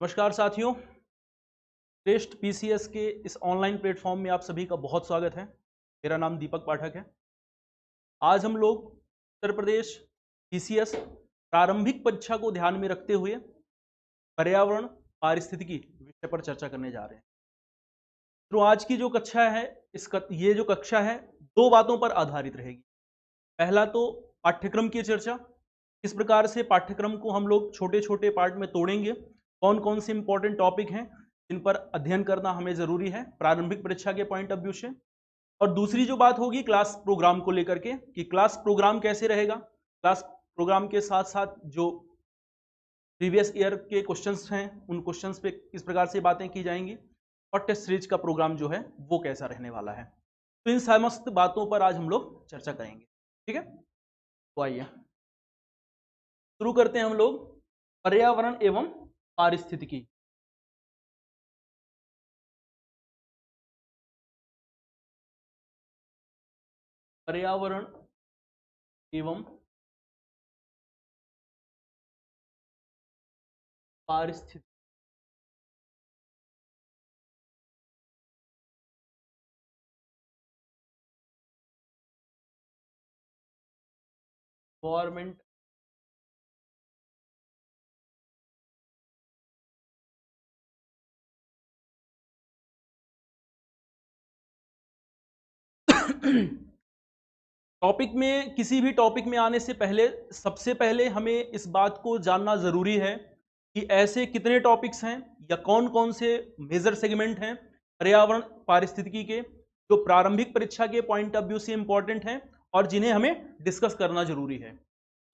नमस्कार साथियों। श्रेष्ठ पीसीएस के इस ऑनलाइन प्लेटफॉर्म में आप सभी का बहुत स्वागत है। मेरा नाम दीपक पाठक है। आज हम लोग उत्तर प्रदेश पीसीएस प्रारंभिक परीक्षा को ध्यान में रखते हुए पर्यावरण पारिस्थितिकी विषय पर चर्चा करने जा रहे हैं। तो आज की जो कक्षा है ये जो कक्षा है दो बातों पर आधारित रहेगी। पहला तो पाठ्यक्रम की चर्चा, किस प्रकार से पाठ्यक्रम को हम लोग छोटे छोटे पार्ट में तोड़ेंगे, कौन कौन से इंपॉर्टेंट टॉपिक हैं जिन पर अध्ययन करना हमें जरूरी है प्रारंभिक परीक्षा के पॉइंट ऑफ व्यू से। और दूसरी जो बात होगी क्लास प्रोग्राम को लेकर के कि क्लास प्रोग्राम कैसे रहेगा। क्लास प्रोग्राम के साथ साथ जो प्रीवियस ईयर के क्वेश्चंस हैं उन क्वेश्चंस पे किस प्रकार से बातें की जाएंगी और टेस्ट सीरीज का प्रोग्राम जो है वो कैसा रहने वाला है। तो इन समस्त बातों पर आज हम लोग चर्चा करेंगे। ठीक है, तो आइए शुरू करते हैं हम लोग पर्यावरण एवं पारिस्थितिकी। पर्यावरण एवं पारिस्थितिकी। गवर्नमेंट टॉपिक में, किसी भी टॉपिक में आने से पहले सबसे पहले हमें इस बात को जानना जरूरी है कि ऐसे कितने टॉपिक्स हैं या कौन कौन से मेजर सेगमेंट हैं पर्यावरण पारिस्थितिकी के जो प्रारंभिक परीक्षा के पॉइंट ऑफ व्यू से इंपॉर्टेंट हैं और जिन्हें हमें डिस्कस करना जरूरी है।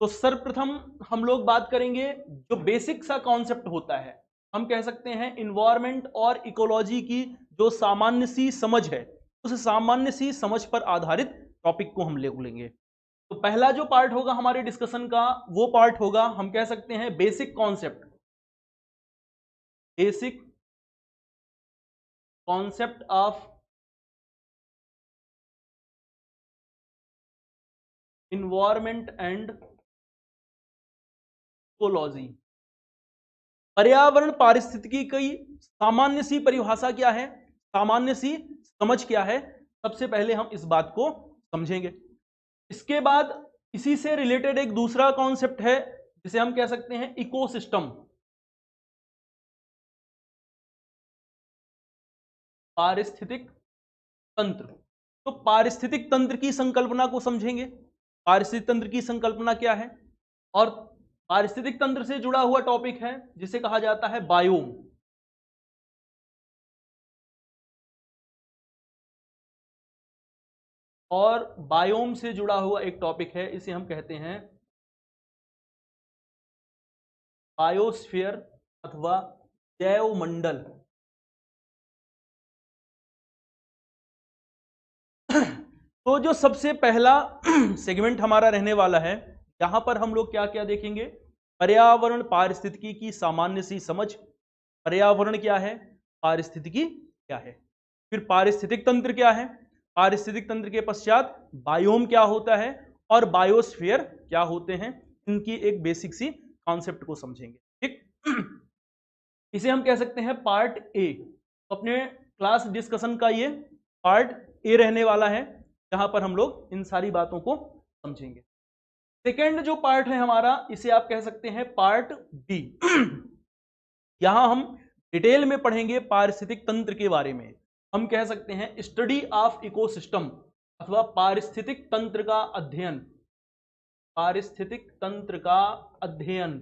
तो सर्वप्रथम हम लोग बात करेंगे जो बेसिक सा कॉन्सेप्ट होता है, हम कह सकते हैं इन्वायरमेंट और इकोलॉजी की जो सामान्य सी समझ है, उस सामान्य सी समझ पर आधारित टॉपिक को हम लेंगे। तो पहला जो पार्ट होगा हमारे डिस्कशन का वो पार्ट होगा, हम कह सकते हैं basic concept. Basic concept of environment and ecology. पर्यावरण पारिस्थितिकी की सामान्य सी परिभाषा क्या है, सामान्य सी समझ क्या है, सबसे पहले हम इस बात को समझेंगे। इसके बाद इसी से रिलेटेड एक दूसरा कॉन्सेप्ट है जिसे हम कह सकते हैं इकोसिस्टम, पारिस्थितिक तंत्र। तो पारिस्थितिक तंत्र की संकल्पना को समझेंगे, पारिस्थितिक तंत्र की संकल्पना क्या है। और पारिस्थितिक तंत्र से जुड़ा हुआ टॉपिक है जिसे कहा जाता है बायोम। और बायोम से जुड़ा हुआ एक टॉपिक है, इसे हम कहते हैं बायोस्फीयर अथवा जैव मंडल। तो जो सबसे पहला सेगमेंट हमारा रहने वाला है, यहां पर हम लोग क्या क्या देखेंगे, पर्यावरण पारिस्थितिकी की सामान्य सी समझ, पर्यावरण क्या है, पारिस्थितिकी क्या है, फिर पारिस्थितिक तंत्र क्या है, पारिस्थितिक तंत्र के पश्चात बायोम क्या होता है और बायोस्फीयर क्या होते हैं, इनकी एक बेसिक सी कॉन्सेप्ट को समझेंगे। ठीक, इसे हम कह सकते हैं पार्ट ए। अपने क्लास डिस्कशन का ये पार्ट ए रहने वाला है जहां पर हम लोग इन सारी बातों को समझेंगे। सेकेंड जो पार्ट है हमारा, इसे आप कह सकते हैं पार्ट बी। यहां हम डिटेल में पढ़ेंगे पारिस्थितिक तंत्र के बारे में, हम कह सकते हैं स्टडी ऑफ इकोसिस्टम अथवा पारिस्थितिक तंत्र का अध्ययन, पारिस्थितिक तंत्र का अध्ययन।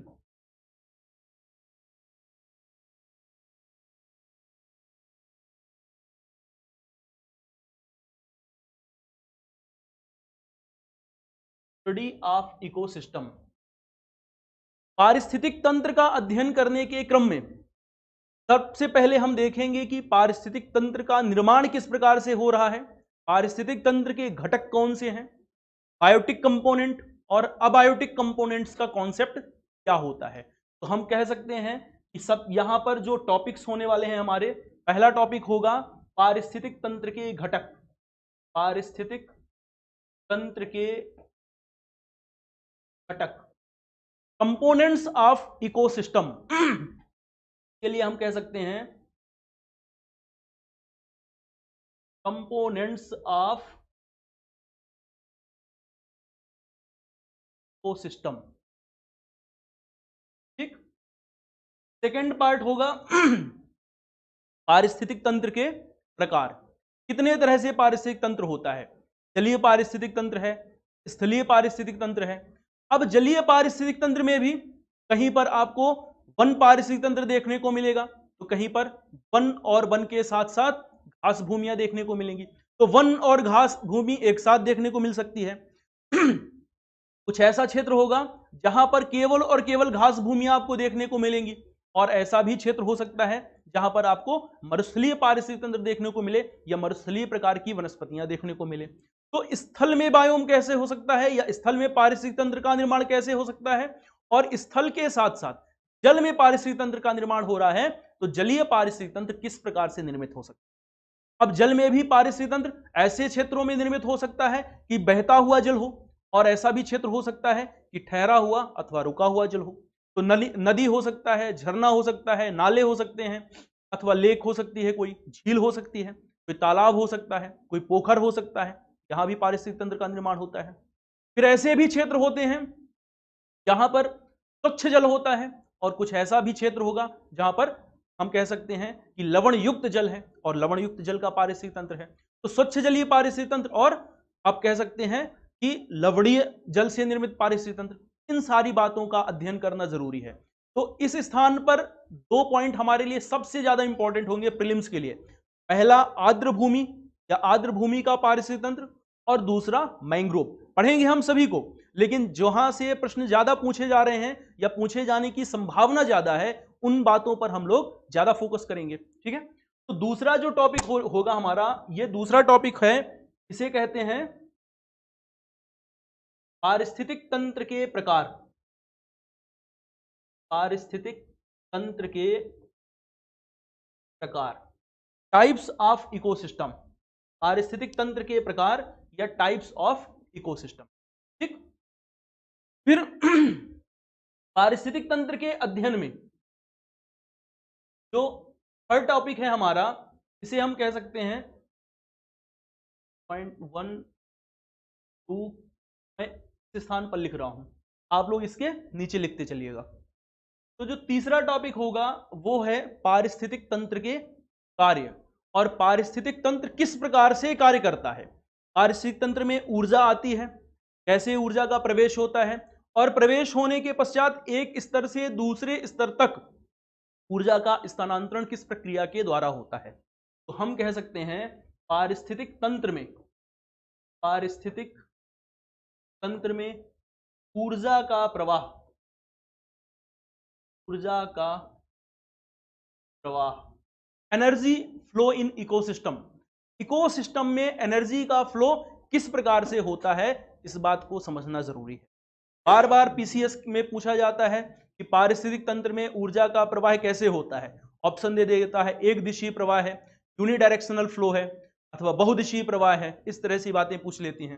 स्टडी ऑफ इकोसिस्टम, पारिस्थितिक तंत्र का अध्ययन करने के क्रम में सबसे पहले हम देखेंगे कि पारिस्थितिक तंत्र का निर्माण किस प्रकार से हो रहा है, पारिस्थितिक तंत्र के घटक कौन से हैं, बायोटिक कंपोनेंट और अबायोटिक कंपोनेंट्स का कॉन्सेप्ट क्या होता है। तो हम कह सकते हैं कि सब यहां पर जो टॉपिक्स होने वाले हैं हमारे, पहला टॉपिक होगा पारिस्थितिक तंत्र के घटक, पारिस्थितिक तंत्र के घटक, कंपोनेंट्स ऑफ इकोसिस्टम। के लिए हम कह सकते हैं कंपोनेंट्स ऑफ इकोसिस्टम। ठीक। सेकेंड पार्ट होगा पारिस्थितिक तंत्र के प्रकार। कितने तरह से पारिस्थितिक तंत्र होता है? जलीय पारिस्थितिक तंत्र है, स्थलीय पारिस्थितिक तंत्र है। अब जलीय पारिस्थितिक तंत्र में भी कहीं पर आपको वन पारिस्थितिक तंत्र देखने को मिलेगा, तो कहीं पर वन और वन के साथ साथ घास भूमियां देखने को मिलेंगी। तो वन और घास भूमि एक साथ देखने को मिल सकती है। कुछ ऐसा क्षेत्र होगा जहां पर केवल और केवल घास भूमियां आपको देखने को मिलेंगी, और ऐसा भी क्षेत्र हो सकता है जहां पर आपको मरुस्थलीय पारिस्थितिक तंत्र देखने को मिले या मरुस्थलीय प्रकार की वनस्पतियां देखने को मिले। तो स्थल में बायोम कैसे हो सकता है, या स्थल में पारिस्थितिक तंत्र का निर्माण कैसे हो सकता है, और स्थल के साथ साथ जल में पारिस्थितिक तंत्र का निर्माण हो रहा है, तो जलीय पारिस्थितिक तंत्र किस प्रकार से निर्मित हो सकता है। अब जल में भी पारिस्थितिक तंत्र ऐसे क्षेत्रों में निर्मित हो सकता है कि बहता हुआ जल हो, और ऐसा भी क्षेत्र हो सकता है कि ठहरा हुआ अथवा रुका हुआ जल हो। तो नदी हो सकता है, झरना हो सकता है, नाले हो सकते हैं, अथवा लेक हो सकती है, कोई झील हो सकती है, कोई तालाब हो सकता है, कोई पोखर हो सकता है, यहां भी पारिस्थितिक तंत्र का निर्माण होता है। फिर ऐसे भी क्षेत्र होते हैं जहां पर स्वच्छ जल होता है, और कुछ ऐसा भी क्षेत्र होगा जहां पर हम कह सकते हैं कि लवण युक्त जल है, और लवण युक्त जल का पारिस्थितिक तंत्र है। तो स्वच्छ जलीय पारिस्थितिक तंत्र, और आप कह सकते हैं कि लवणीय जल से निर्मित पारिस्थितिक तंत्र, इन सारी बातों का अध्ययन करना जरूरी है। तो इस स्थान पर दो पॉइंट हमारे लिए सबसे ज्यादा इंपॉर्टेंट होंगे प्रीलिम्स के लिए। पहला आर्द्र भूमि या आर्द्र भूमि का पारिस्थितिक तंत्र, और दूसरा मैंग्रोव। पढ़ेंगे हम सभी को, लेकिन जहां से प्रश्न ज्यादा पूछे जा रहे हैं या पूछे जाने की संभावना ज्यादा है, उन बातों पर हम लोग ज्यादा फोकस करेंगे। ठीक है। तो दूसरा जो टॉपिक होगा हमारा, ये दूसरा टॉपिक है, इसे कहते हैं पारिस्थितिक तंत्र के प्रकार। पारिस्थितिक तंत्र के प्रकार, टाइप्स ऑफ इकोसिस्टम। पारिस्थितिक तंत्र के प्रकार या टाइप्स ऑफ इकोसिस्टम। ठीक। फिर पारिस्थितिक तंत्र के अध्ययन में जो थर्ड टॉपिक है हमारा, इसे हम कह सकते हैं पॉइंट 1 2, मैं इस स्थान पर लिख रहा हूं, आप लोग इसके नीचे लिखते चलिएगा। तो जो तीसरा टॉपिक होगा वो है पारिस्थितिक तंत्र के कार्य, और पारिस्थितिक तंत्र किस प्रकार से कार्य करता है। पारिस्थितिक तंत्र में ऊर्जा आती है, कैसे ऊर्जा का प्रवेश होता है, और प्रवेश होने के पश्चात एक स्तर से दूसरे स्तर तक ऊर्जा का स्थानांतरण किस प्रक्रिया के द्वारा होता है। तो हम कह सकते हैं पारिस्थितिक तंत्र में ऊर्जा का प्रवाह, energy flow in ecosystem. Ecosystem में एनर्जी का फ्लो किस प्रकार से होता है, इस बात को समझना जरूरी है। बार बार पीसीएस में पूछा जाता है कि पारिस्थितिक तंत्र में ऊर्जा का प्रवाह कैसे होता है। ऑप्शन दे देता है, एक दिशीय प्रवाह है, यूनिडायरेक्शनल फ्लो है, अथवा बहुदिशीय प्रवाह है। इस तरह से बातें पूछ लेती हैं।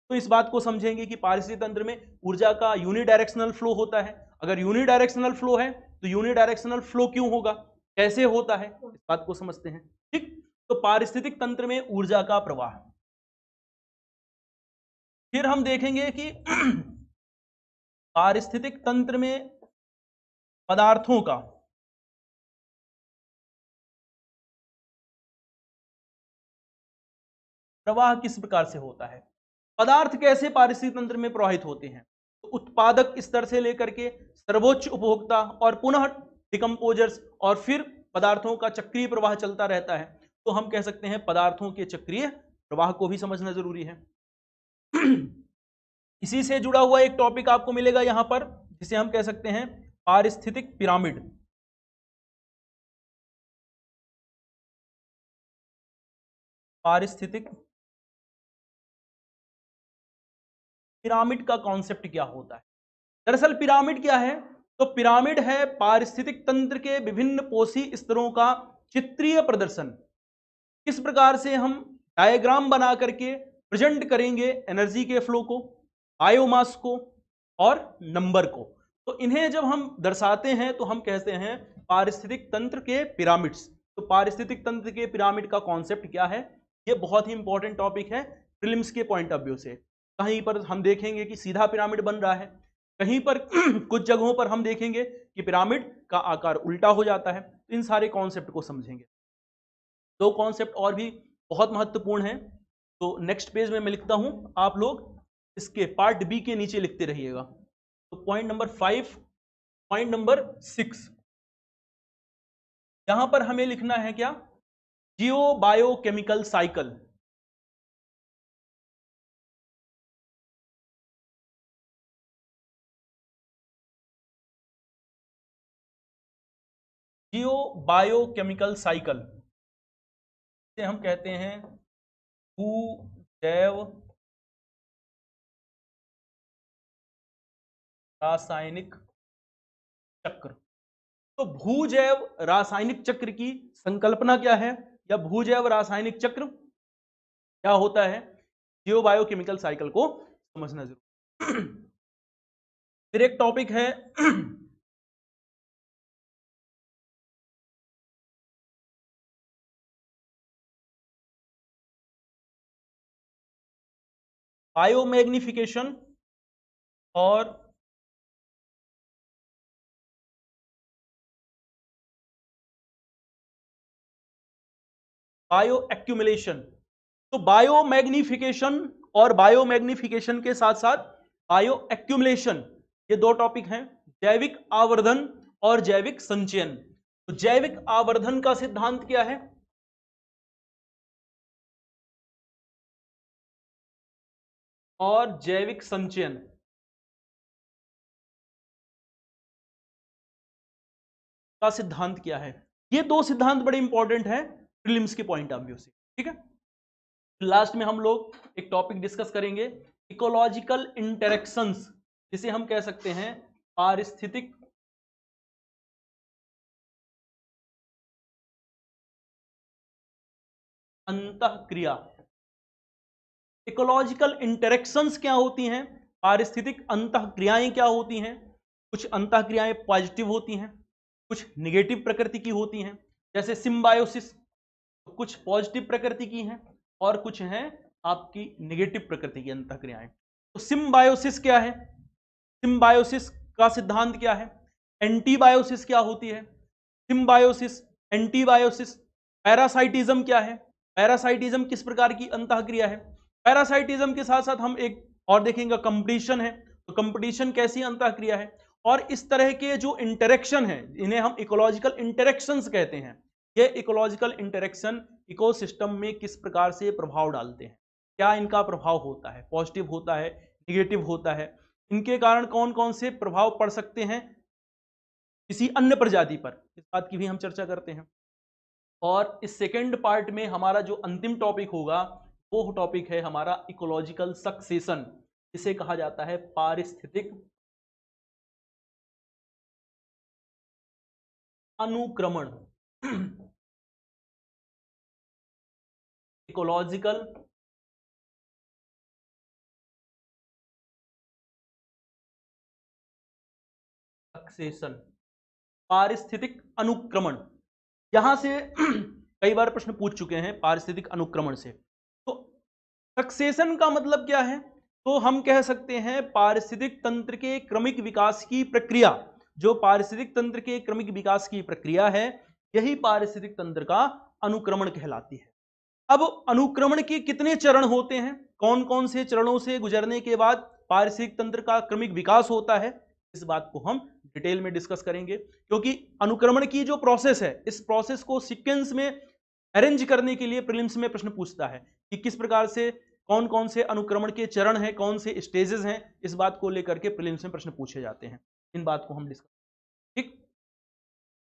तो इस बात को समझेंगे कि पारिस्थितिक तंत्र में ऊर्जा का यूनिडायरेक्शनल फ्लो होता है। अगर यूनिडायरेक्शनल फ्लो है तो यूनिडायरेक्शनल फ्लो क्यों होगा, कैसे होता है, इस बात को समझते हैं। ठीक। तो पारिस्थितिक तंत्र में ऊर्जा का प्रवाह। फिर हम देखेंगे कि पारिस्थितिक तंत्र में पदार्थों का प्रवाह किस प्रकार से होता है। पदार्थ कैसे पारिस्थितिक तंत्र में प्रवाहित होते हैं, तो उत्पादक स्तर से लेकर के सर्वोच्च उपभोक्ता और पुनः डिकम्पोजर्स, और फिर पदार्थों का चक्रीय प्रवाह चलता रहता है। तो हम कह सकते हैं पदार्थों के चक्रीय प्रवाह को भी समझना जरूरी है। इसी से जुड़ा हुआ एक टॉपिक आपको मिलेगा यहां पर, जिसे हम कह सकते हैं पारिस्थितिक पिरामिड। पारिस्थितिक पिरामिड का कॉन्सेप्ट क्या होता है। दरअसल पिरामिड क्या है, तो पिरामिड है पारिस्थितिक तंत्र के विभिन्न पोषी स्तरों का चित्रीय प्रदर्शन। किस प्रकार से हम डायग्राम बना करके प्रेजेंट करेंगे एनर्जी के फ्लो को, बायोमास को और नंबर को। तो इन्हें जब हम दर्शाते हैं तो हम कहते हैं पारिस्थितिक तंत्र के पिरामिड्स। तो पारिस्थितिक तंत्र के पिरामिड का कॉन्सेप्ट क्या है, ये बहुत ही इंपॉर्टेंट टॉपिक है प्रीलिम्स के पॉइंट ऑफ व्यू से। कहीं पर हम देखेंगे कि सीधा पिरामिड बन रहा है, कहीं पर कुछ जगहों पर हम देखेंगे कि पिरामिड का आकार उल्टा हो जाता है। तो इन सारे कॉन्सेप्ट को समझेंगे। दो कॉन्सेप्ट और भी बहुत महत्वपूर्ण हैं, तो नेक्स्ट पेज में मैं लिखता हूं, आप लोग इसके पार्ट बी के नीचे लिखते रहिएगा। तो पॉइंट नंबर 5, पॉइंट नंबर 6, यहां पर हमें लिखना है क्या, जियो बायोकेमिकल साइकिल। जियो बायोकेमिकल साइकिल से हम कहते हैं भूजैव रासायनिक चक्र। तो भूजैव रासायनिक चक्र की संकल्पना क्या है, या भूजैव रासायनिक चक्र क्या होता है, जियो बायोकेमिकल साइकिल को समझना जरूर। फिर एक टॉपिक है बायोमैग्निफिकेशन और बायो एक्यूमुलेशन। तो बायोमैग्निफिकेशन और बायोमैग्निफिकेशन के साथ साथ बायो एक्यूमुलेशन, ये दो टॉपिक हैं। जैविक आवर्धन और जैविक संचयन। तो जैविक आवर्धन का सिद्धांत क्या है, और जैविक संचयन का सिद्धांत क्या है। ये दो सिद्धांत बड़े इंपॉर्टेंट हैं प्रीलिम्स के पॉइंट ऑफ व्यू से, ठीक है। लास्ट में हम लोग एक टॉपिक डिस्कस करेंगे, इकोलॉजिकल इंटरेक्शंस, जिसे हम कह सकते हैं पारिस्थितिक अंतःक्रिया। इकोलॉजिकल इंटरेक्शंस क्या होती हैं, पारिस्थितिक अंतःक्रियाएं क्या होती हैं। कुछ अंतःक्रियाएं पॉजिटिव होती हैं, कुछ निगेटिव प्रकृति की होती हैं, जैसे सिम्बायोसिस, कुछ पॉजिटिव प्रकृति की हैं और कुछ हैं आपकी निगेटिव प्रकृति की अंतःक्रियाएं। तो सिम्बायोसिस क्या है, सिम्बायोसिस का सिद्धांत क्या है, एंटीबायोसिस क्या होती है, सिम्बायोसिस, एंटीबायोसिस, पैरासाइटिज्म क्या है, पैरासाइटिज्म किस प्रकार की अंतःक्रिया है। पैरासाइटिज्म के साथ साथ हम एक और देखेंगे, कंपटीशन है, तो कंपटीशन कैसी अंतःक्रिया है। और इस तरह के जो इंटरेक्शन है, इन्हें हम इकोलॉजिकल इंटरेक्शंस कहते हैं। ये इकोलॉजिकल इंटरेक्शन इकोसिस्टम में किस प्रकार से प्रभाव डालते हैं, क्या इनका प्रभाव होता है, पॉजिटिव होता है, निगेटिव होता है, इनके कारण कौन कौन से प्रभाव पड़ सकते हैं किसी अन्य प्रजाति पर, इस बात की भी हम चर्चा करते हैं। और इस सेकेंड पार्ट में हमारा जो अंतिम टॉपिक होगा वो टॉपिक है हमारा इकोलॉजिकल सक्सेशन, इसे कहा जाता है पारिस्थितिक अनुक्रमण। इकोलॉजिकल सक्सेशन, पारिस्थितिक अनुक्रमण। यहां से कई बार प्रश्न पूछ चुके हैं पारिस्थितिक अनुक्रमण से। तो सक्सेशन का मतलब क्या है, तो हम कह सकते हैं पारिस्थितिक तंत्र के क्रमिक विकास की प्रक्रिया, जो पारिस्थितिक तंत्र के क्रमिक विकास की प्रक्रिया है, यही पारिस्थितिक तंत्र का अनुक्रमण कहलाती है। अब अनुक्रमण के कितने चरण होते हैं, कौन कौन से चरणों से गुजरने के बाद पारिस्थितिक तंत्र का क्रमिक विकास होता है, इस बात को हम डिटेल में डिस्कस करेंगे। क्योंकि अनुक्रमण की जो प्रोसेस है, इस प्रोसेस को सीक्वेंस में अरेंज करने के लिए प्रीलिम्स में प्रश्न पूछता है कि किस प्रकार से कौन कौन से अनुक्रमण के चरण हैं, कौन से स्टेजेस हैं, इस बात को लेकर के प्रीलिम्स में प्रश्न पूछे जाते हैं। इन बात को हम डिस्कस, ठीक।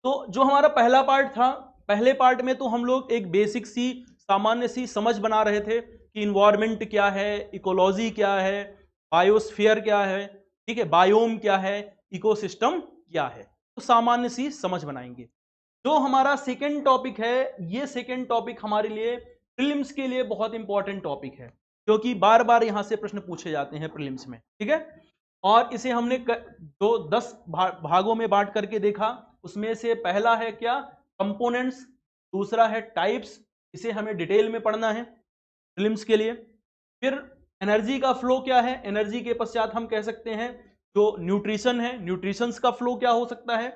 तो जो हमारा पहला पार्ट था, पहले पार्ट में तो हम लोग एक बेसिक सी सामान्य सी समझ बना रहे थे कि इन्वायरमेंट क्या है, इकोलॉजी क्या है, बायोस्फीयर क्या है, ठीक है, बायोम क्या है, इकोसिस्टम क्या है, तो सामान्य सी समझ बनाएंगे। जो हमारा सेकेंड टॉपिक है, ये सेकेंड टॉपिक हमारे लिए प्रीलिम्स के लिए बहुत इंपॉर्टेंट टॉपिक है, क्योंकि बार बार यहां से प्रश्न पूछे जाते हैं प्रीलिम्स में, ठीक है। और इसे हमने जो 10 भागों में बांट करके देखा, उसमें से पहला है क्या, कंपोनेंट्स, दूसरा है टाइप्स, इसे हमें डिटेल में पढ़ना है प्रीलिम्स के लिए। फिर एनर्जी का फ्लो क्या है, एनर्जी के पश्चात हम कह सकते हैं जो न्यूट्रिशन है, न्यूट्रिशंस का फ्लो क्या हो सकता है,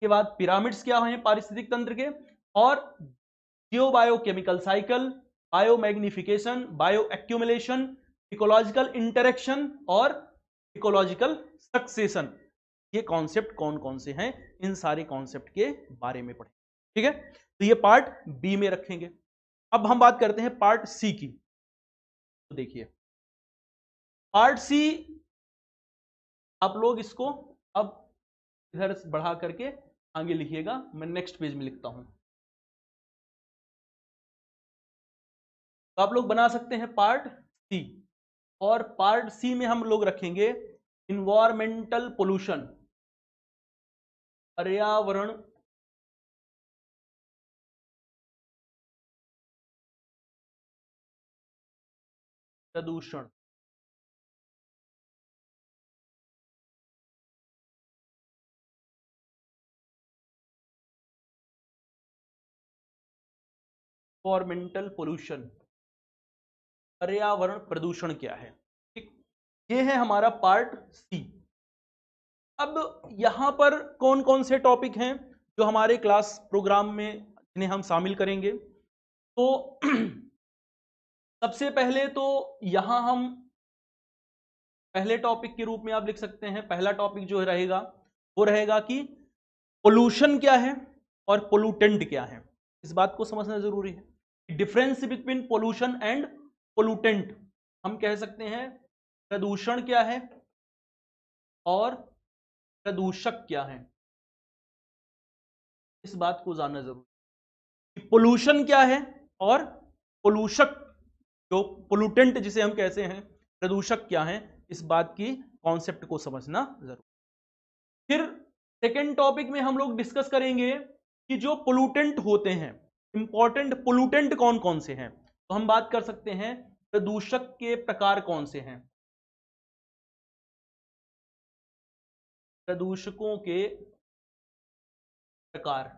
के बाद पिरामिड्स क्या है पारिस्थितिक तंत्र के, और geo biochemical cycle, biomagnification, bio accumulation, ecological interaction और इकोलॉजिकल सक्सेशन। ये कॉन्सेप्ट कौन कौन से हैं, इन सारे कॉन्सेप्ट के बारे में पढ़ें। ठीक है, तो ये पार्ट बी में रखेंगे। अब हम बात करते हैं पार्ट सी की। तो देखिए पार्ट सी, आप लोग इसको अब इधर से बढ़ा करके आगे लिखिएगा, मैं नेक्स्ट पेज में लिखता हूं। तो आप लोग बना सकते हैं पार्ट सी, और पार्ट सी में हम लोग रखेंगे इन्वायरमेंटल पोल्यूशन, पर्यावरण प्रदूषण। इन्वायरमेंटल पोल्यूशन, पर्यावरण प्रदूषण क्या है। ठीक, ये है हमारा पार्ट सी। अब यहां पर कौन कौन से टॉपिक हैं जो हमारे क्लास प्रोग्राम में इन्हें हम शामिल करेंगे। तो सबसे पहले तो यहां हम पहले टॉपिक के रूप में आप लिख सकते हैं, पहला टॉपिक जो रहेगा वो रहेगा कि पोल्यूशन क्या है और पोल्यूटेंट क्या है। इस बात को समझना जरूरी है, difference between pollution and pollutant. हम कह सकते हैं प्रदूषण क्या है और प्रदूषक क्या है, इस बात को जानना जरूरी है। पोल्यूशन क्या है और पोल्यूशक, जो पोल्यूटेंट जिसे हम कहते हैं, प्रदूषक क्या है, इस बात की कॉन्सेप्ट को समझना जरूरी। फिर सेकेंड टॉपिक में हम लोग डिस्कस करेंगे कि जो पोल्यूटेंट होते हैं, इंपॉर्टेंट पोल्यूटेंट कौन कौन से हैं। तो हम बात कर सकते हैं प्रदूषक के प्रकार कौन से हैं, प्रदूषकों के प्रकार,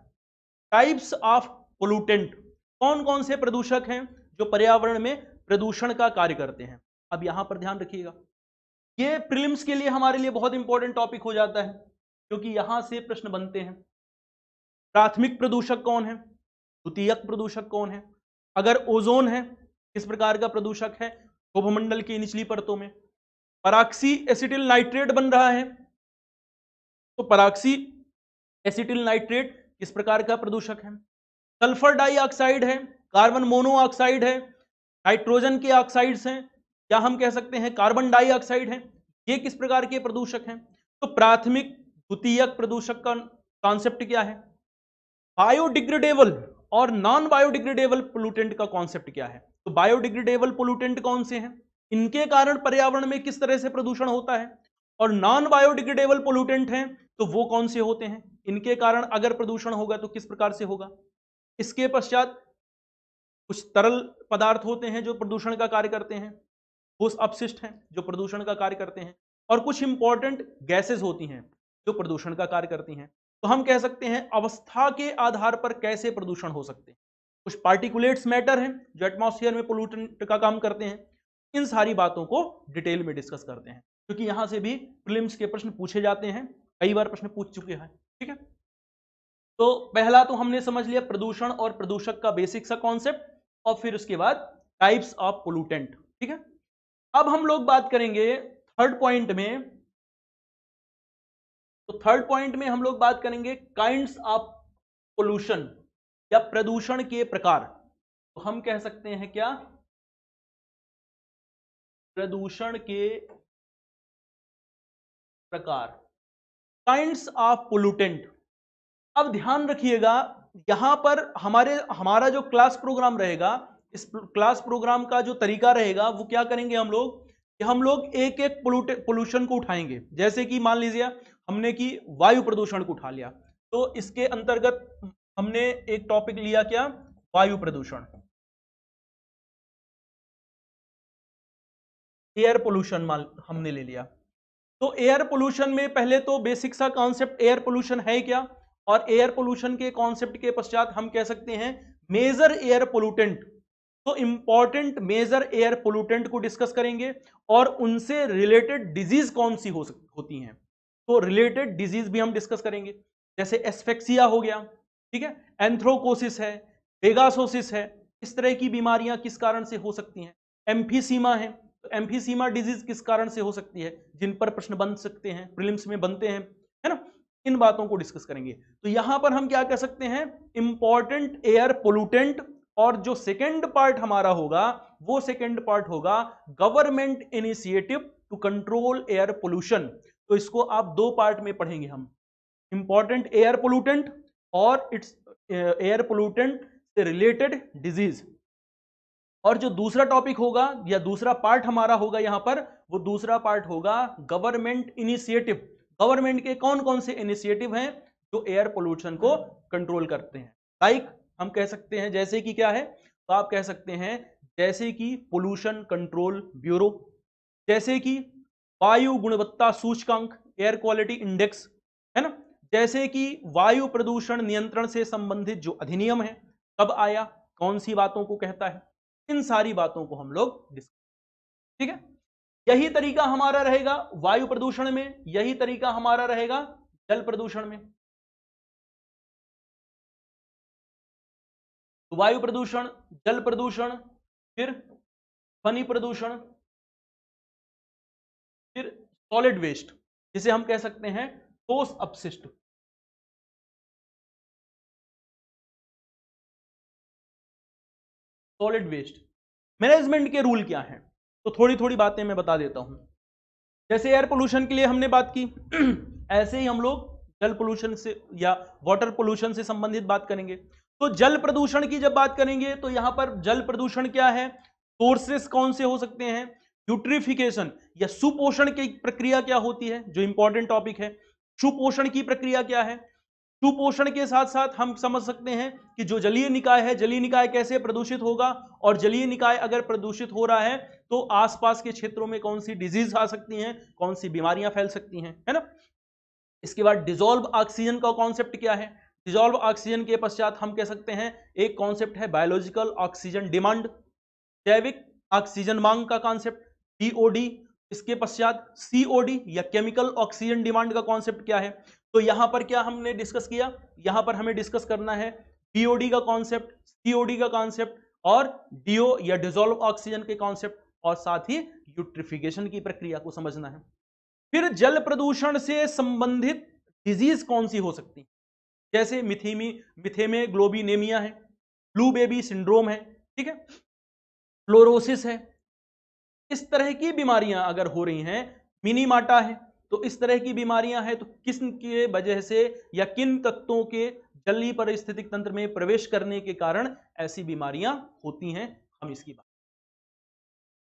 टाइप्स ऑफ पोल्यूटेंट, कौन कौन से प्रदूषक हैं जो पर्यावरण में प्रदूषण का कार्य करते हैं। अब यहां पर ध्यान रखिएगा, ये प्रीलिम्स के लिए हमारे लिए बहुत इंपॉर्टेंट टॉपिक हो जाता है, क्योंकि यहां से प्रश्न बनते हैं। प्राथमिक प्रदूषक कौन है, द्वितीयक प्रदूषक कौन है, अगर ओजोन है किस प्रकार का प्रदूषक है, भूमंडल की निचली परतों में। पराक्सी एसिटिल नाइट्रेट बन रहा है, तो पराक्सी एसिटिल नाइट्रेट किस प्रकार का प्रदूषक है। सल्फर डाइऑक्साइड है, कार्बन मोनोऑक्साइड है, नाइट्रोजन के ऑक्साइड्स हैं, या हम कह सकते हैं कार्बन डाइऑक्साइड है, ये किस प्रकार के प्रदूषक हैं। तो प्राथमिक द्वितीयक प्रदूषक का कॉन्सेप्ट क्या है, बायोडिग्रेडेबल और नॉन बायोडिग्रेडेबल पोल्यूटेंट का कॉन्सेप्ट क्या है। तो बायोडिग्रेडेबल पोल्यूटेंट कौन से हैं, इनके कारण पर्यावरण में किस तरह से प्रदूषण होता है, और नॉन बायोडिग्रेडेबल पोल्यूटेंट हैं तो वो कौन से होते हैं, इनके कारण अगर प्रदूषण होगा तो किस प्रकार से होगा। इसके पश्चात कुछ तरल पदार्थ होते हैं जो प्रदूषण का कार्य करते हैं, ठोस अपशिष्ट हैं जो प्रदूषण का कार्य करते हैं, और कुछ इंपॉर्टेंट गैसेस होती हैं जो प्रदूषण का कार्य करती हैं। तो हम कह सकते हैं अवस्था के आधार पर कैसे प्रदूषण हो सकते हैं। कुछ पार्टिकुलेट्स मैटर हैं जो एटमॉस्फेयर में पोल्यूटेंट का काम करते हैं। इन सारी बातों को डिटेल में डिस्कस करते हैं, क्योंकि यहां से भी प्रीलिम्स के प्रश्न पूछे जाते हैं, कई बार प्रश्न पूछ चुके हैं। ठीक है, तो पहला तो हमने समझ लिया प्रदूषण और प्रदूषक का बेसिक सा कॉन्सेप्ट, और फिर उसके बाद टाइप्स ऑफ पोल्यूटेंट। ठीक है, अब हम लोग बात करेंगे थर्ड पॉइंट में। तो थर्ड पॉइंट में हम लोग बात करेंगे काइंड्स ऑफ पोल्यूशन या प्रदूषण के प्रकार। तो हम कह सकते हैं क्या, प्रदूषण के प्रकार, काइंड्स ऑफ पोल्यूटेंट। अब ध्यान रखिएगा, यहां पर हमारा जो क्लास प्रोग्राम रहेगा, इस क्लास प्रोग्राम का जो तरीका रहेगा वो क्या करेंगे हम लोग, कि हम लोग एक एक पोल्यूशन को उठाएंगे। जैसे कि मान लीजिए हमने कि वायु प्रदूषण को उठा लिया, तो इसके अंतर्गत हमने एक टॉपिक लिया क्या, वायु प्रदूषण, एयर पोल्यूशन हमने ले लिया। तो एयर पोल्यूशन में पहले तो बेसिक सा कॉन्सेप्ट एयर पोल्यूशन है क्या, और एयर पोल्यूशन के कॉन्सेप्ट के पश्चात हम कह सकते हैं मेजर एयर पोल्यूटेंट। तो इंपॉर्टेंट मेजर एयर पोल्यूटेंट को डिस्कस करेंगे और उनसे रिलेटेड डिजीज कौन सी होती हैं, तो रिलेटेड डिजीज भी हम डिस्कस करेंगे। जैसे एस्फेक्सिया हो गया, ठीक है, एंथ्रोकोसिस है, पेगासोसिस है, इस तरह की बीमारियां किस कारण से हो सकती हैं। एम्फीसीमा है, तो एम्फीसीमा डिजीज किस कारण से हो सकती है, जिन पर प्रश्न बन सकते हैं, प्रीलिम्स में बनते हैं, है ना। इन बातों को डिस्कस करेंगे। तो यहां पर हम क्या कह सकते हैं, इंपॉर्टेंट एयर पोल्यूटेंट, और जो सेकेंड पार्ट हमारा होगा वो सेकेंड पार्ट होगा government initiative to control air pollution. तो इसको आप दो पार्ट में पढ़ेंगे हम, इंपॉर्टेंट एयर पोल्यूटेंट और इट्स एयर पोल्यूटेंट से रिलेटेड डिजीज। और जो दूसरा टॉपिक होगा या दूसरा पार्ट हमारा होगा यहां पर, वो दूसरा पार्ट होगा गवर्नमेंट इनिशिएटिव। गवर्नमेंट के कौन कौन से इनिशिएटिव हैं जो एयर पोल्यूशन को कंट्रोल करते हैं। लाइक हम कह सकते हैं जैसे कि क्या है, तो आप कह सकते हैं जैसे कि पोल्यूशन कंट्रोल ब्यूरो, जैसे कि वायु गुणवत्ता सूचकांक एयर क्वालिटी इंडेक्स, है ना, जैसे कि वायु प्रदूषण नियंत्रण से संबंधित जो अधिनियम है कब आया, कौन सी बातों को कहता है, इन सारी बातों को हम लोग डिस्कस, ठीक है। यही तरीका हमारा रहेगा वायु प्रदूषण में, यही तरीका हमारा रहेगा जल प्रदूषण में। तो वायु प्रदूषण, जल प्रदूषण, फिर ध्वनि प्रदूषण, फिर सॉलिड वेस्ट, जिसे हम कह सकते हैं ठोस अपशिष्ट। सॉलिड वेस्ट मैनेजमेंट के रूल क्या हैं, तो थोड़ी थोड़ी बातें मैं बता देता हूं। जैसे एयर पोल्यूशन के लिए हमने बात की ऐसे ही हम लोग जल पोल्यूशन से या वाटर पोल्यूशन से संबंधित बात करेंगे। तो जल प्रदूषण की जब बात करेंगे तो यहां पर जल प्रदूषण क्या है, सोर्सेस कौन से हो सकते हैं, यूट्रिफिकेशन या सुपोषण की प्रक्रिया क्या होती है, जो इंपॉर्टेंट टॉपिक है। सुपोषण की प्रक्रिया क्या है, सुपोषण के साथ साथ हम समझ सकते हैं कि जो जलीय निकाय है, जलीय निकाय कैसे प्रदूषित होगा, और जलीय निकाय अगर प्रदूषित हो रहा है तो आसपास के क्षेत्रों में कौन सी डिजीज आ सकती हैं, कौन सी बीमारियां फैल सकती हैं, है ना। इसके बाद डिसॉल्व ऑक्सीजन का कॉन्सेप्ट क्या है, डिसॉल्व ऑक्सीजन के पश्चात हम कह सकते हैं एक कॉन्सेप्ट है बायोलॉजिकल ऑक्सीजन डिमांड, जैविक ऑक्सीजन मांग का कॉन्सेप्ट बीओडी। इसके पश्चात सीओडी या केमिकल ऑक्सीजन डिमांड का कॉन्सेप्ट क्या है। तो यहां पर क्या हमने डिस्कस किया, यहां पर हमें डिस्कस करना है बीओडी का कॉन्सेप्ट, सीओडी का कॉन्सेप्ट, और डीओ या डिसॉल्व ऑक्सीजन के कॉन्सेप्ट, और साथ ही यूट्रिफिकेशन की प्रक्रिया को समझना है। फिर जल प्रदूषण से संबंधित डिजीज कौन सी हो सकती है, जैसे मिथेमे ग्लोबिनेमिया है, ब्लू बेबी सिंड्रोम है, ठीक है, फ्लोरोसिस है। इस तरह की बीमारियां अगर हो रही हैं, मिनीमाटा है, तो इस तरह की बीमारियां हैं, तो किस के वजह से या किन तत्वों के जलीय पारिस्थितिक तंत्र में प्रवेश करने के कारण ऐसी बीमारियां होती हैं, हम इसकी बात।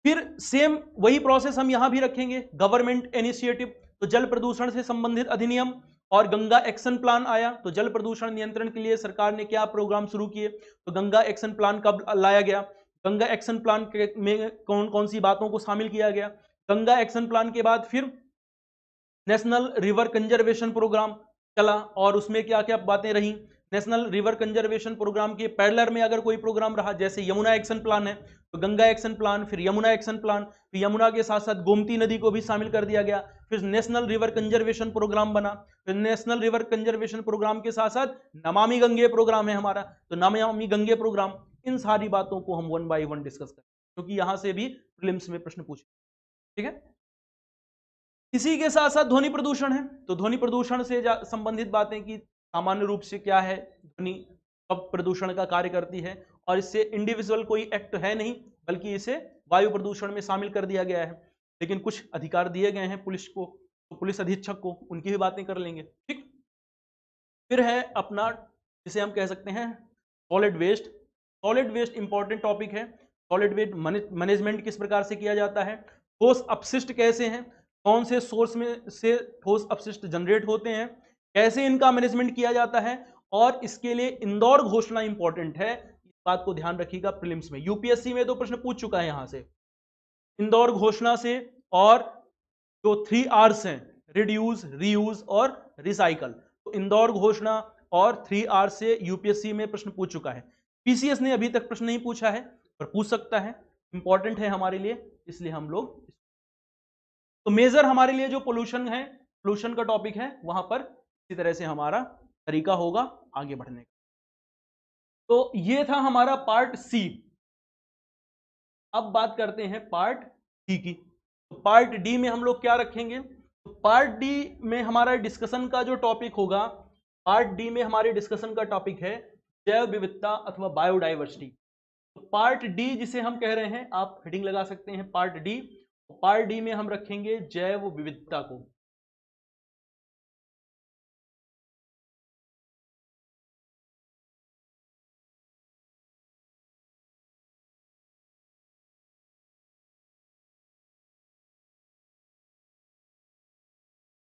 फिर सेम वही प्रोसेस हम यहां भी रखेंगे, गवर्नमेंट इनिशिएटिव, तो जल प्रदूषण से संबंधित अधिनियम और गंगा एक्शन प्लान आया। तो जल प्रदूषण नियंत्रण के लिए सरकार ने क्या प्रोग्राम शुरू किए, तो गंगा एक्शन प्लान कब लाया गया, गंगा एक्शन प्लान में कौन कौन सी बातों को शामिल किया गया। गंगा एक्शन प्लान के बाद फिर नेशनल रिवर कंजर्वेशन प्रोग्राम चला, और उसमें क्या क्या बातें रही। नेशनल रिवर कंजर्वेशन प्रोग्राम के पैरेलल में अगर कोई प्रोग्राम रहा, जैसे यमुना एक्शन प्लान है, तो गंगा एक्शन प्लान, फिर यमुना एक्शन प्लान, फिर यमुना के साथ साथ गोमती नदी को भी शामिल कर दिया गया। फिर नेशनल रिवर कंजर्वेशन प्रोग्राम बना, फिर नेशनल रिवर कंजर्वेशन प्रोग्राम के साथ साथ नमामि गंगे प्रोग्राम है हमारा, तो नमामि गंगे प्रोग्राम। इन सारी बातों को हम वन बाय वन डिस्कस करें, क्योंकि यहां से भी प्रीलिम्स में प्रश्न पूछे, ठीक है। इसी के साथ साथ ध्वनि प्रदूषण है, तो ध्वनि प्रदूषण से संबंधित बातें की सामान्य रूप से क्या है, ध्वनि कब प्रदूषण का कार्य करती है, और इससे इंडिविजुअल कोई एक्ट है नहीं, बल्कि इसे वायु प्रदूषण में शामिल कर दिया गया है। लेकिन कुछ अधिकार दिए गए हैं पुलिस को, तो पुलिस अधीक्षक को, उनकी भी बातें कर लेंगे, ठीक। फिर है अपना जिसे हम कह सकते हैं solid waste. Solid waste important topic है। सॉलिड वेस्ट मैनेजमेंट किस प्रकार से किया जाता है, ठोस अपशिष्ट कैसे हैं, कौन से सोर्स में से ठोस अपशिष्ट जनरेट होते हैं, कैसे इनका मैनेजमेंट किया जाता है, और इसके लिए इंदौर घोषणा इंपॉर्टेंट है। इस बात को ध्यान रखिएगा, प्रीलिम्स में यूपीएससी में तो प्रश्न पूछ चुका है यहां से इंदौर घोषणा से, और जो 3 R's हैं, रिड्यूस, रीयूज और रिसाइकल, तो इंदौर घोषणा और 3 R से यूपीएससी में प्रश्न पूछ चुका है। पीसीएस ने अभी तक प्रश्न नहीं पूछा है, पर पूछ सकता है, इंपॉर्टेंट है हमारे लिए, इसलिए हम लोग, तो मेजर हमारे लिए जो पोल्यूशन है, पोल्यूशन का टॉपिक है, वहां पर इसी तरह से हमारा तरीका होगा आगे बढ़ने का। तो ये था हमारा पार्ट सी। अब बात करते हैं पार्ट डी की। तो पार्ट डी में हम लोग क्या रखेंगे? तो पार्ट डी में हमारा डिस्कशन का जो टॉपिक होगा, पार्ट डी में हमारे डिस्कशन का टॉपिक है जैव विविधता अथवा बायोडाइवर्सिटी। तो पार्ट डी जिसे हम कह रहे हैं, आप हेडिंग लगा सकते हैं पार्ट डी। पार्ट डी में हम रखेंगे जैव विविधता को।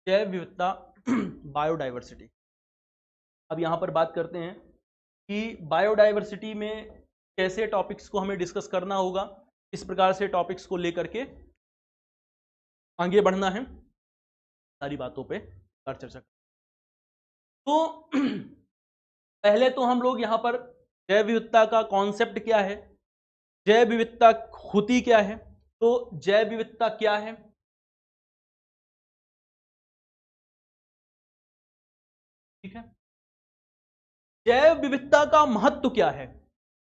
जैव विविधता बायोडाइवर्सिटी। अब यहां पर बात करते हैं कि बायोडाइवर्सिटी में कैसे टॉपिक्स को हमें डिस्कस करना होगा, इस प्रकार से टॉपिक्स को लेकर के आगे बढ़ना है, सारी बातों पे चर्चा। तो पहले तो हम लोग यहां पर जैव विविधता का कॉन्सेप्ट क्या है, जैव विविधता होती क्या है, तो जैव विविधता क्या है, ठीक है, जैव विविधता का महत्व क्या है।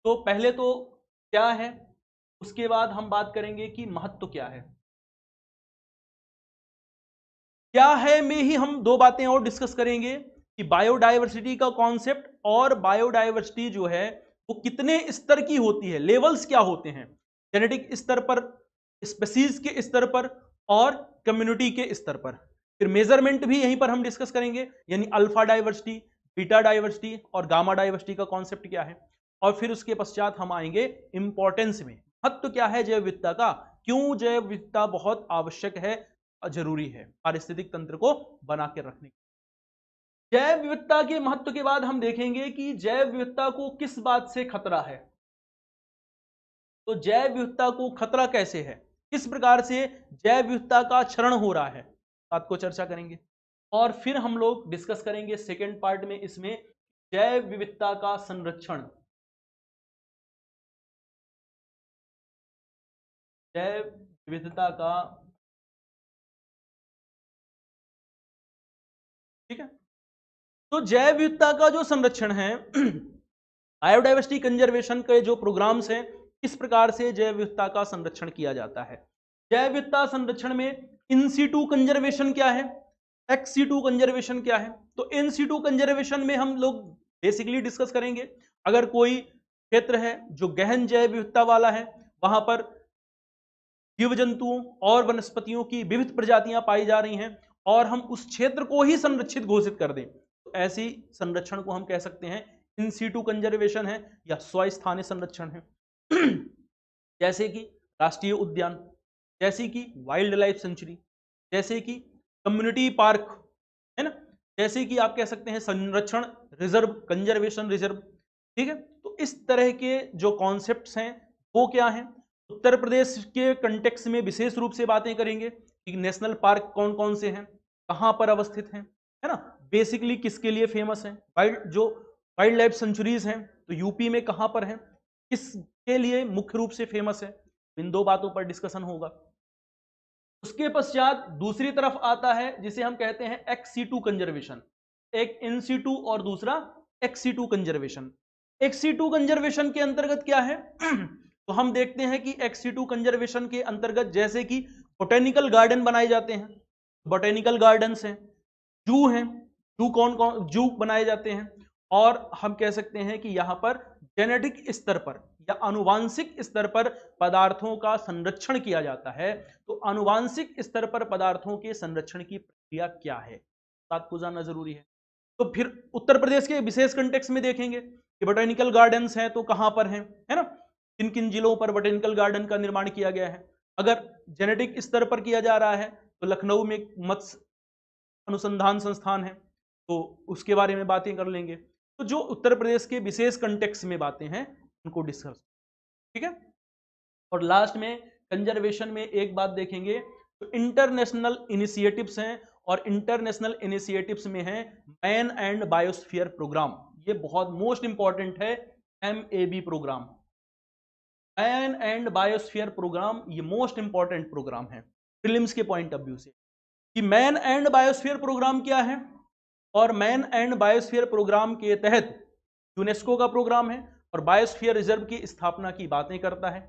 तो पहले तो क्या है, उसके बाद हम बात करेंगे कि महत्व क्या है। क्या है में ही हम दो बातें और डिस्कस करेंगे कि बायोडाइवर्सिटी का कॉन्सेप्ट और बायोडाइवर्सिटी जो है वो कितने स्तर की होती है, लेवल्स क्या होते हैं, जेनेटिक स्तर पर, स्पीसीज के स्तर पर और कम्युनिटी के स्तर पर। फिर मेजरमेंट भी यहीं पर हम डिस्कस करेंगे, यानी अल्फा डाइवर्सिटी, बीटा डाइवर्सिटी और गामा डाइवर्सिटी का कॉन्सेप्ट क्या है। और फिर उसके पश्चात हम आएंगे इंपॉर्टेंस में, महत्व क्या है जैव विविधता का, क्यों जैव विविधता बहुत आवश्यक है, जरूरी है पारिस्थितिक तंत्र को बना के रखने। जैव विविधता के महत्व के बाद हम देखेंगे कि जैव विविधता को किस बात से खतरा है। तो जैव विविधता को खतरा कैसे है, किस प्रकार से जैव विविधता का क्षरण हो रहा है, बात को चर्चा करेंगे। और फिर हम लोग डिस्कस करेंगे सेकेंड पार्ट में इसमें जैव विविधता का संरक्षण, जैव विविधता का, ठीक है। तो जैव विविधता का जो संरक्षण है, बायोडाइवर्सिटी कंजर्वेशन के जो प्रोग्राम्स हैं, किस प्रकार से जैव विविधता का संरक्षण किया जाता है। जैव विविधता संरक्षण में इन सीटू कंजर्वेशन क्या है, एक्स सीटू कंजर्वेशन क्या है। तो इन सीटू कंजर्वेशन में हम लोग बेसिकली डिस्कस करेंगे, अगर कोई क्षेत्र है जो गहन जैव विविधता वाला है, वहां पर जीव जंतुओं और वनस्पतियों की विविध प्रजातियां पाई जा रही हैं और हम उस क्षेत्र को ही संरक्षित घोषित कर दें, तो ऐसी संरक्षण को हम कह सकते हैं इन सीटू कंजर्वेशन है या स्वस्थानीय संरक्षण है। जैसे कि राष्ट्रीय उद्यान, जैसे कि वाइल्ड लाइफ सेंचुरी, जैसे कि कम्युनिटी पार्क, है ना, जैसे कि आप कह सकते हैं संरक्षण रिजर्व, कंजर्वेशन रिजर्व, ठीक है। तो इस तरह के जो कॉन्सेप्ट्स हैं वो क्या हैं, उत्तर प्रदेश के कंटेक्स्ट में विशेष रूप से बातें करेंगे कि नेशनल पार्क कौन कौन से हैं, कहां पर अवस्थित हैं, है ना, बेसिकली किसके लिए फेमस हैं, वाइल्ड लाइफ सेंचुरीज हैं तो यूपी में कहां पर हैं, किसके लिए मुख्य रूप से फेमस है, इन दो बातों पर डिस्कशन होगा। उसके पश्चात दूसरी तरफ आता है जिसे हम कहते हैं एक्स सीटू कंजर्वेशन, एक इन सीटू और दूसरा ex situ conservation. Ex situ conservation के अंतर्गत क्या है, तो हम देखते हैं कि एक्स सीटू कंजर्वेशन के अंतर्गत जैसे कि बोटेनिकल गार्डन बनाए जाते हैं, बोटेनिकल गार्डन्स हैं, जू हैं, जू कौन कौन जू बनाए जाते हैं, और हम कह सकते हैं कि यहाँ पर जेनेटिक स्तर पर या आनुवांशिक स्तर पर पदार्थों का संरक्षण किया जाता है। तो आनुवांशिक स्तर पर पदार्थों के संरक्षण की प्रक्रिया क्या है, बात को जानना जरूरी है। तो फिर उत्तर प्रदेश के विशेष कंटेक्स्ट में देखेंगे कि बोटेनिकल गार्डन्स हैं तो कहां पर हैं, है ना, किन किन जिलों पर बोटेनिकल गार्डन का निर्माण किया गया है। अगर जेनेटिक स्तर पर किया जा रहा है तो लखनऊ में मत्स्य अनुसंधान संस्थान है, तो उसके बारे में बातें कर लेंगे। तो जो उत्तर प्रदेश के विशेष कंटेक्स्ट में बातें हैं उनको डिस्कस, ठीक है। और लास्ट में कंजर्वेशन में एक बात देखेंगे तो इंटरनेशनल इनिशिएटिव्स हैं, और इंटरनेशनल इनिशिएटिव्स में है मैन एंड बायोस्फीयर प्रोग्राम। ये बहुत मोस्ट इंपॉर्टेंट है, MAB programme, man and biosphere programme. ये मोस्ट इंपॉर्टेंट प्रोग्राम है प्रीलिम्स के पॉइंट ऑफ व्यू से, कि मैन एंड बायोस्फीयर प्रोग्राम क्या है। और मैन एंड बायोस्फीयर प्रोग्राम के तहत यूनेस्को का प्रोग्राम है और बायोस्फीयर रिजर्व की स्थापना की बातें करता है।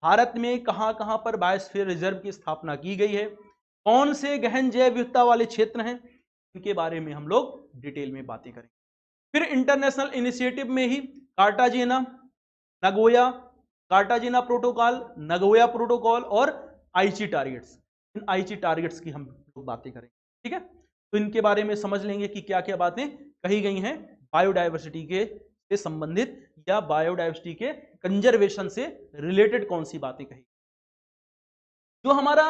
भारत में कहां कहां पर बायोस्फीयर रिजर्व की स्थापना की गई है, कौन से गहन जैव विविधता वाले क्षेत्र हैं, इनके बारे में हम लोग डिटेल में बातें करेंगे। फिर इंटरनेशनल इनिशिएटिव में ही Cartagena, Nagoya, Cartagena protocol, Nagoya protocol और आईची टारगेट्स, इन आईची टारगेट्स की हम लोग बातें करेंगे। ठीक है, तो इनके बारे में समझ लेंगे कि क्या क्या बातें कही गई हैं बायोडायवर्सिटी के से संबंधित, या बायोडायवर्सिटी के कंजर्वेशन से रिलेटेड कौन सी बातें कही। जो हमारा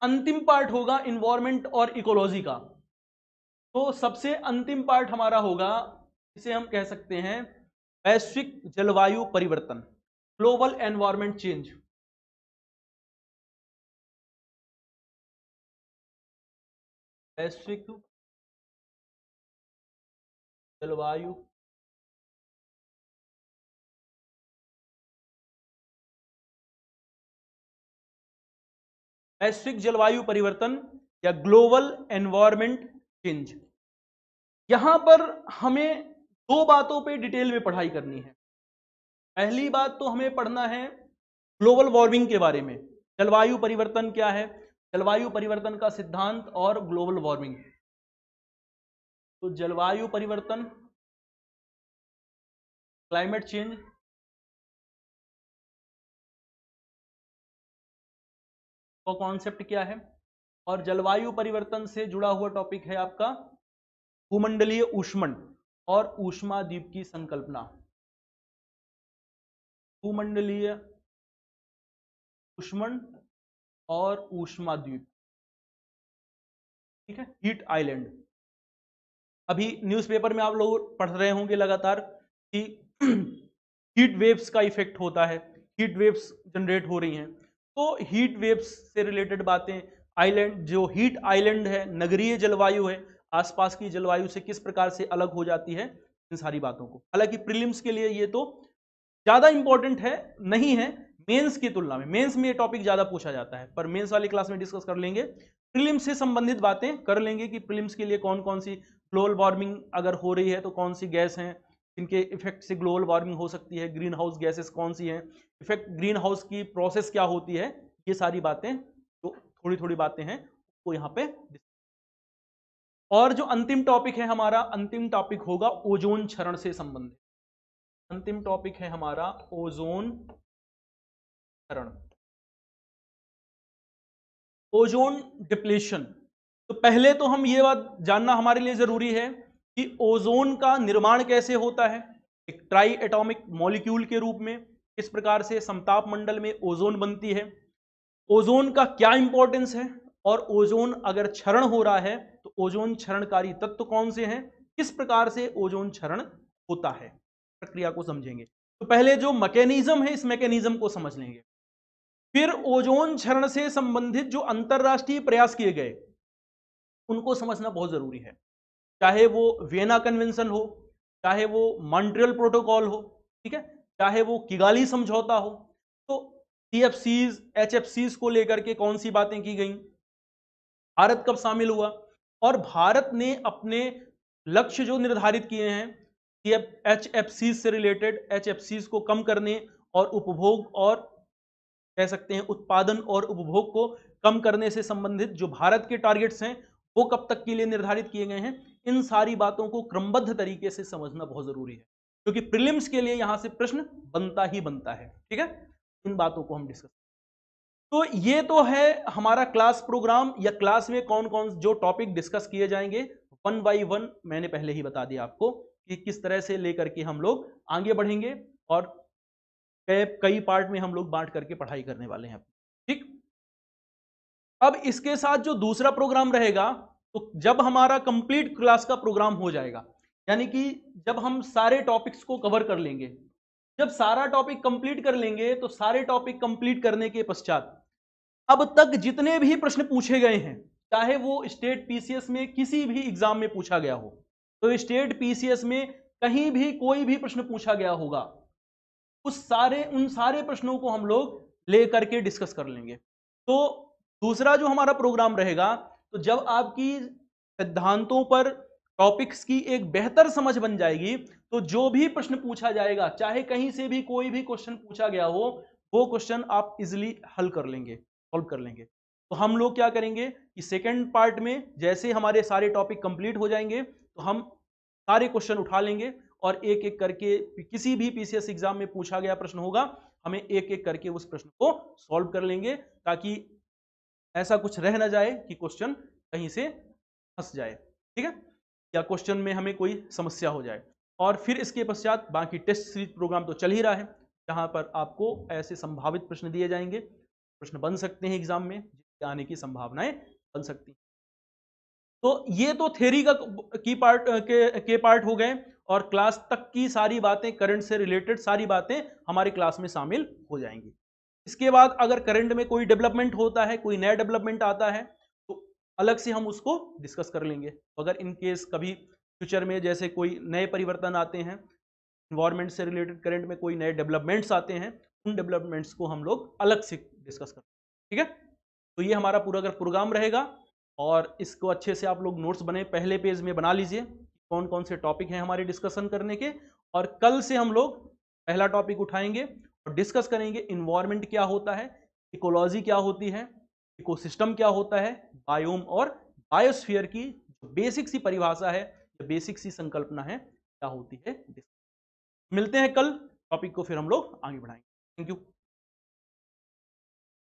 अंतिम पार्ट होगा इन्वायरमेंट और इकोलॉजी का, तो सबसे अंतिम पार्ट हमारा होगा, इसे हम कह सकते हैं वैश्विक जलवायु परिवर्तन, ग्लोबल एनवायरमेंट चेंज। वैश्विक जलवायु वैश्विक जलवायु परिवर्तन या ग्लोबल एनवायरमेंट चेंज। यहां पर हमें दो बातों पे डिटेल में पढ़ाई करनी है। पहली बात तो हमें पढ़ना है ग्लोबल वार्मिंग के बारे में, जलवायु परिवर्तन क्या है, जलवायु परिवर्तन का सिद्धांत और ग्लोबल वार्मिंग। तो जलवायु परिवर्तन, क्लाइमेट चेंज, का कॉन्सेप्ट क्या है, और जलवायु परिवर्तन से जुड़ा हुआ टॉपिक है आपका भूमंडलीय ऊष्मन और ऊष्माद्वीप की संकल्पना। भूमंडलीय ऊष्मन और ऊष्माद्वीप, ठीक है, हीट आइलैंड। अभी न्यूज़पेपर में आप लोग पढ़ रहे होंगे लगातार कि हीट वेव्स का इफेक्ट होता है, हीट वेव्स जनरेट हो रही हैं। तो हीट वेव्स से रिलेटेड बातें, आइलैंड, जो हीट आइलैंड है, नगरीय जलवायु है, आसपास की जलवायु से किस प्रकार से अलग हो जाती है, इन सारी बातों को। हालांकि प्रीलिम्स के लिए ये तो ज्यादा इंपॉर्टेंट है नहीं है मेंस की तुलना में, मेंस में ये टॉपिक ज्यादा पूछा जाता है, पर मेंस वाली क्लास में डिस्कस कर लेंगे। प्रीलिम्स से संबंधित बातें कर लेंगे कि प्रीलिम्स के लिए कौन कौन सी ग्लोबल वार्मिंग अगर हो रही है तो कौन सी गैस हैं जिनके इफेक्ट से ग्लोबल वार्मिंग हो सकती है, ग्रीन हाउस गैसेस कौन सी हैं, इफेक्ट ग्रीन हाउस की प्रोसेस क्या होती है, ये सारी बातें तो थोड़ी थोड़ी बातें हैं वो यहाँ पे। और जो अंतिम टॉपिक है हमारा, अंतिम टॉपिक होगा ओजोन क्षरण से संबंधित। अंतिम टॉपिक है हमारा ओजोन क्षरण, ओजोन डिप्लेशन। तो पहले तो हम ये बात जानना हमारे लिए जरूरी है कि ओजोन का निर्माण कैसे होता है, एक ट्राई एटॉमिक मॉलिक्यूल के रूप में किस प्रकार से समताप मंडल में ओजोन बनती है, ओजोन का क्या इंपॉर्टेंस है, और ओजोन अगर क्षरण हो रहा है तो ओजोन क्षरणकारी तत्व कौन से हैं, किस प्रकार से ओजोन क्षरण होता है, प्रक्रिया को समझेंगे। तो पहले जो मैकेनिज्म है इस मैकेनिज्म को समझ लेंगे। फिर ओजोन क्षरण से संबंधित जो अंतरराष्ट्रीय प्रयास किए गए उनको समझना बहुत जरूरी है, चाहे वो वियना कन्वेंशन हो, चाहे वो मॉन्ट्रियल प्रोटोकॉल हो, ठीक है, चाहे वो किगाली समझौता हो। तो CFCs HFCs को लेकर के कौन सी बातें की गई, भारत कब शामिल हुआ, और भारत ने अपने लक्ष्य जो निर्धारित किए हैं HFCs से रिलेटेड, HFCs को कम करने और उपभोग और कह सकते हैं उत्पादन और उपभोग को कम करने से संबंधित जो भारत के टारगेट्स हैं वो कब तक के लिए निर्धारित किए गए हैं, इन सारी बातों को क्रमबद्ध तरीके से समझना बहुत जरूरी है, क्योंकि प्रीलिम्स के लिए यहां से प्रश्न बनता ही बनता है। ठीक है, इन बातों को हम डिस्कस। तो ये तो है हमारा क्लास प्रोग्राम, या क्लास में कौन कौन जो टॉपिक डिस्कस किए जाएंगे वन बाय वन मैंने पहले ही बता दिया आपको कि किस तरह से लेकर के हम लोग आगे बढ़ेंगे, और कई पार्ट में हम लोग बांट करके पढ़ाई करने वाले हैं। ठीक, अब इसके साथ जो दूसरा प्रोग्राम रहेगा, तो जब हमारा कंप्लीट क्लास का प्रोग्राम हो जाएगा, यानी कि जब हम सारे टॉपिक्स को कवर कर लेंगे, जब सारा टॉपिक कंप्लीट कर लेंगे तो सारे टॉपिक कंप्लीट करने के पश्चात अब तक जितने भी प्रश्न पूछे गए हैं, चाहे वो स्टेट पीसीएस में किसी भी एग्जाम में पूछा गया हो, तो स्टेट पीसीएस में कहीं भी कोई भी प्रश्न पूछा गया होगा, उन सारे प्रश्नों को हम लोग लेकर के डिस्कस कर लेंगे। तो दूसरा जो हमारा प्रोग्राम रहेगा, तो जब आपकी सिद्धांतों पर टॉपिक्स की एक बेहतर समझ बन जाएगी, तो जो भी प्रश्न पूछा जाएगा, चाहे कहीं से भी कोई भी क्वेश्चन पूछा गया हो, वो क्वेश्चन आप इजिली हल कर लेंगे, सॉल्व कर लेंगे। तो हम लोग क्या करेंगे कि सेकंड पार्ट में जैसे हमारे सारे टॉपिक कंप्लीट हो जाएंगे, तो हम सारे क्वेश्चन उठा लेंगे और एक एक करके किसी भी पीसीएस एग्जाम में पूछा गया प्रश्न होगा, हमें एक एक करके उस प्रश्न को सॉल्व कर लेंगे, ताकि ऐसा कुछ रह ना जाए कि क्वेश्चन कहीं से फंस जाए, ठीक है, या क्वेश्चन में हमें कोई समस्या हो जाए। और फिर इसके पश्चात बाकी टेस्ट सीरीज प्रोग्राम तो चल ही रहा है, जहां पर आपको ऐसे संभावित प्रश्न दिए जाएंगे, प्रश्न बन सकते हैं एग्जाम में, जिसके आने की संभावनाएं बन सकती हैं। तो ये तो थ्योरी का के पार्ट हो गए, और क्लास तक की सारी बातें, करंट से रिलेटेड सारी बातें हमारी क्लास में शामिल हो जाएंगी। इसके बाद अगर करंट में कोई डेवलपमेंट होता है, कोई नया डेवलपमेंट आता है, तो अलग से हम उसको डिस्कस कर लेंगे। तो अगर इन केस कभी फ्यूचर में जैसे कोई नए परिवर्तन आते हैं, इन्वायरमेंट से रिलेटेड करंट में कोई नए डेवलपमेंट्स आते हैं, उन डेवलपमेंट्स को हम लोग अलग से डिस्कस करें, ठीक है। तो ये हमारा पूरा अगर प्रोग्राम रहेगा, और इसको अच्छे से आप लोग नोट्स बने पहले पेज में बना लीजिए, कौन कौन से टॉपिक हैं हमारे डिस्कशन करने के। और कल से हम लोग पहला टॉपिक उठाएंगे और डिस्कस करेंगे इन्वायरमेंट क्या होता है, इकोलॉजी क्या होती है, इकोसिस्टम क्या होता है, बायोम और बायोस्फीयर की जो बेसिक सी परिभाषा है, जो बेसिक सी संकल्पना है, क्या होती है। मिलते हैं कल, टॉपिक को फिर हम लोग आगे बढ़ाएंगे। Thank you.